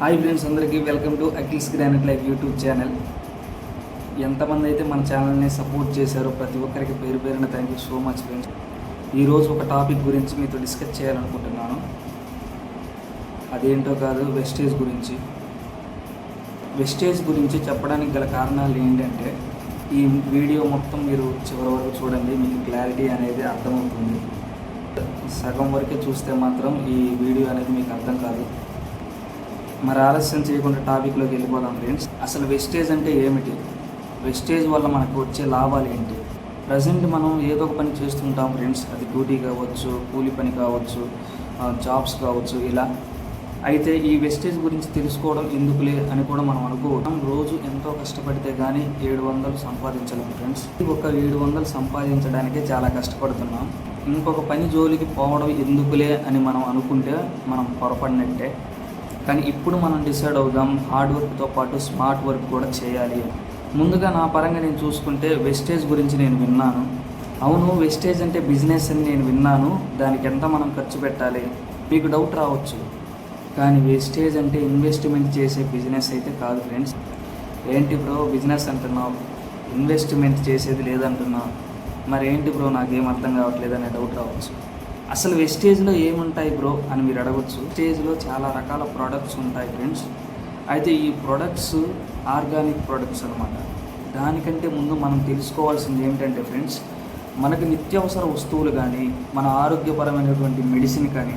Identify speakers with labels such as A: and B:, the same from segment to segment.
A: Hi friends, అందరికీ welcome to Akhil's granite life YouTube channel. ఎంతమంది అయితే మన ఛానల్ని సపోర్ట్ చేశారో ప్రతి ఒక్కరికి పేరు పేరున thank you so much friends. ఈరోజు ఒక టాపిక్ గురించి మీతో డిస్కస్ చేయాలనుకుంటున్నాను. అదేంటో కాదు, వెస్టేజ్ గురించి. వెస్టేజ్ గురించి చెప్పడానికి గల కారణాలు ఏంటంటే, ఈ వీడియో మొత్తం మీరు చివరి వరకు చూడండి, మీకు క్లారిటీ అనేది అర్థమవుతుంది. సగం వరకే చూస్తే మాత్రం ఈ వీడియో అనేది మీకు అర్థం కాదు. మరి ఆలస్యం చేయకుండా టాపిక్లోకి వెళ్ళిపోదాం ఫ్రెండ్స్. అసలు వెస్టేజ్ అంటే ఏమిటి? వెస్టేజ్ వల్ల మనకు వచ్చే లాభాలు ఏంటి? ప్రజెంట్ మనం ఏదో ఒక పని చేస్తుంటాం ఫ్రెండ్స్. అది డ్యూటీ కావచ్చు, కూలి పని కావచ్చు, జాబ్స్ కావచ్చు, ఇలా. అయితే ఈ వెస్టేజ్ గురించి తెలుసుకోవడం ఎందుకులే అని కూడా మనం అనుకోవడం. రోజు ఎంతో కష్టపడితే కానీ 700 సంపాదించలేము ఫ్రెండ్స్. ఒక 700 సంపాదించడానికే చాలా కష్టపడుతున్నాం. ఇంకొక పని జోలికి పోవడం ఎందుకులే అని మనం అనుకుంటే మనం పొరపడినట్టే. కానీ ఇప్పుడు మనం డిసైడ్ అవుదాం, హార్డ్ వర్క్తో పాటు స్మార్ట్ వర్క్ కూడా చేయాలి. ముందుగా నా పరంగా నేను చూసుకుంటే వెస్టేజ్ గురించి నేను విన్నాను. అవును, వెస్టేజ్ అంటే బిజినెస్ అని నేను విన్నాను. దానికి ఎంత మనం ఖర్చు పెట్టాలి మీకు డౌట్ రావచ్చు. కానీ వెస్టేజ్ అంటే ఇన్వెస్ట్మెంట్ చేసే బిజినెస్ అయితే కాదు ఫ్రెండ్స్. ఏంటి బ్రో బిజినెస్ అంటున్నావు, ఇన్వెస్ట్మెంట్ చేసేది లేదంటున్నావు, మరి ఏంటి బ్రో నాకేం అర్థం కావట్లేదు అనే డౌట్ రావచ్చు. అసలు వెస్టేజ్లో ఏముంటాయి బ్రో అని మీరు అడగచ్చు. వెస్టేజ్లో చాలా రకాల ప్రోడక్ట్స్ ఉంటాయి ఫ్రెండ్స్. అయితే ఈ ప్రోడక్ట్స్ ఆర్గానిక్ ప్రోడక్ట్స్ అనమాట. దానికంటే ముందు మనం తెలుసుకోవాల్సింది ఏమిటంటే ఫ్రెండ్స్, మనకు నిత్యావసర వస్తువులు కానీ, మన ఆరోగ్యపరమైనటువంటి మెడిసిన్ కానీ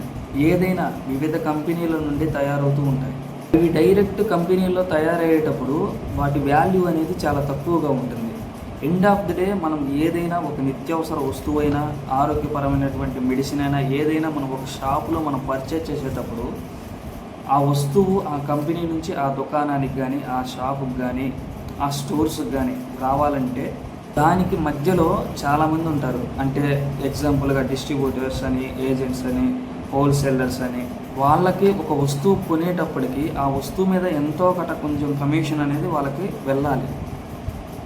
A: ఏదైనా వివిధ కంపెనీల నుండి తయారవుతూ ఉంటాయి. ఇవి డైరెక్ట్ కంపెనీల్లో తయారయ్యేటప్పుడు వాటి వాల్యూ అనేది చాలా తక్కువగా ఉంటుంది. ఎండ్ ఆఫ్ ది డే మనం ఏదైనా ఒక నిత్యావసర వస్తువు అయినా, ఆరోగ్యపరమైనటువంటి మెడిసిన్ అయినా ఏదైనా మనం ఒక షాపులో మనం పర్చేజ్ చేసేటప్పుడు ఆ వస్తువు ఆ కంపెనీ నుంచి ఆ దుకాణానికి కానీ, ఆ షాపుకి కానీ, ఆ స్టోర్స్కి కానీ రావాలంటే దానికి మధ్యలో చాలామంది ఉంటారు. అంటే ఎగ్జాంపుల్గా డిస్ట్రిబ్యూటర్స్ అని, ఏజెంట్స్ అని, హోల్సేలర్స్ అని. వాళ్ళకి ఒక వస్తువు కొనేటప్పటికి ఆ వస్తువు మీద ఎంతో కొంచెం కమిషన్ అనేది వాళ్ళకి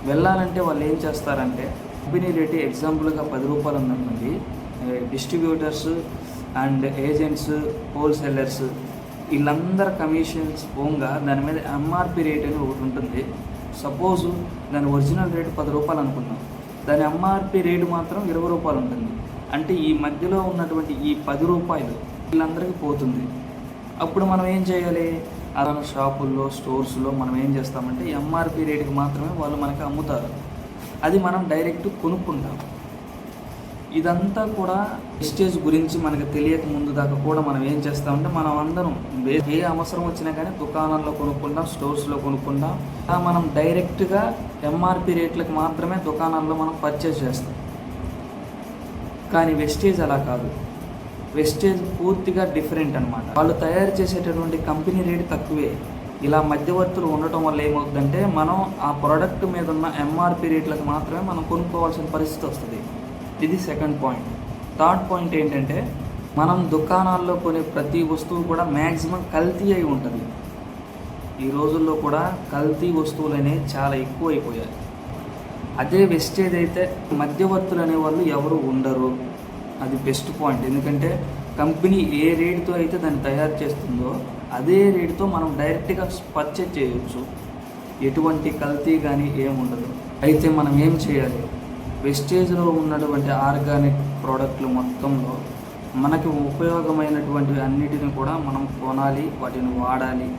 A: వెళ్ళాలంటే వాళ్ళు ఏం చేస్తారంటే, కంపెనీ రేటు ఎగ్జాంపుల్గా 10 రూపాయలు ఉందనుకోండి, డిస్ట్రిబ్యూటర్స్ అండ్ ఏజెంట్స్, హోల్సేలర్స్ వీళ్ళందరి కమిషన్స్ పోగా దాని మీద ఎంఆర్పి రేట్ అని ఒకటి ఉంటుంది. సపోజు దాని ఒరిజినల్ రేటు 10 రూపాయలు అనుకున్నాం, దాని ఎంఆర్పి రేటు మాత్రం 20 రూపాయలు ఉంటుంది. అంటే ఈ మధ్యలో ఉన్నటువంటి ఈ 10 రూపాయలు వీళ్ళందరికీ పోతుంది. అప్పుడు మనం ఏం చేయాలి? అలా షాపుల్లో, స్టోర్స్లో మనం ఏం చేస్తామంటే ఎంఆర్పి రేటుకి మాత్రమే వాళ్ళు మనకి అమ్ముతారు. అది మనం డైరెక్ట్ కొనుక్కుంటాం. ఇదంతా కూడా వెస్టేజ్ గురించి మనకు తెలియక ముందు దాకా కూడా మనం ఏం చేస్తామంటే, మనం అందరం ఏ అవసరం వచ్చినా కానీ దుకాణాల్లో కొనుక్కుంటాం, స్టోర్స్లో కొనుక్కుంటాం. మనం డైరెక్ట్గా ఎంఆర్పి రేట్లకు మాత్రమే దుకాణాల్లో మనం పర్చేజ్ చేస్తాం. కానీ వెస్టేజ్ అలా కాదు. వెస్టేజ్ పూర్తిగా డిఫరెంట్ అనమాట. వాళ్ళు తయారు చేసేటటువంటి కంపెనీ రేటు తక్కువే. ఇలా మధ్యవర్తులు ఉండటం వల్ల ఏమవుతుందంటే, మనం ఆ ప్రోడక్ట్ మీద ఉన్న ఎంఆర్పి రేట్లకు మాత్రమే మనం కొనుక్కోవాల్సిన పరిస్థితి వస్తుంది. ఇది సెకండ్ పాయింట్. థర్డ్ పాయింట్ ఏంటంటే, మనం దుకాణాల్లో కొనే ప్రతి వస్తువు కూడా మ్యాక్సిమం కల్తీ అయి ఉంటుంది. ఈ రోజుల్లో కూడా కల్తీ వస్తువులు అనేవి చాలా ఎక్కువ అయిపోయాయి. అదే వెస్టేజ్ అయితే మధ్యవర్తులు అనేవాళ్ళు ఎవరు ఉండరు. అది బెస్ట్ పాయింట్. ఎందుకంటే కంపెనీ ఏ రేటుతో అయితే దాన్ని తయారు చేస్తుందో అదే రేటుతో మనం డైరెక్ట్గా పర్చేజ్ చేయవచ్చు. ఎటువంటి కల్తీ కానీ ఏముండదు. అయితే మనం ఏం చేయాలి? వెస్టేజ్లో ఉన్నటువంటి ఆర్గానిక్ ప్రోడక్ట్లు మొత్తంలో మనకి ఉపయోగమైనటువంటి అన్నిటిని కూడా మనం కొనాలి, వాటిని వాడాలి.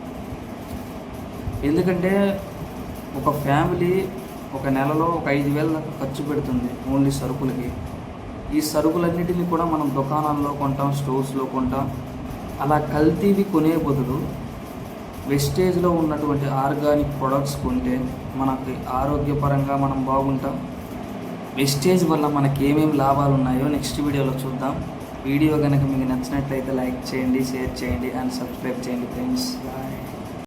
A: ఎందుకంటే ఒక ఫ్యామిలీ ఒక నెలలో ఒక 5,000 దాకా ఖర్చు పెడుతుంది ఓన్లీ సరుకులకి. ఈ సరుకులన్నిటిని కూడా మనం దుకాణాల్లో కొంటాం, స్టోర్స్లో కొంటాం. అలా కల్తీవి కొనే బదులు వెస్టేజ్లో ఉన్నటువంటి ఆర్గానిక్ ప్రొడక్ట్స్ కొంటే మనకి ఆరోగ్యపరంగా మనం బాగుంటాం. వెస్టేజ్ వల్ల మనకి ఏమేమి లాభాలు ఉన్నాయో నెక్స్ట్ వీడియోలో చూద్దాం. వీడియో కనుక మీకు నచ్చినట్లయితే లైక్ చేయండి, షేర్ చేయండి అండ్ సబ్స్క్రైబ్ చేయండి ఫ్రెండ్స్. బాయ్.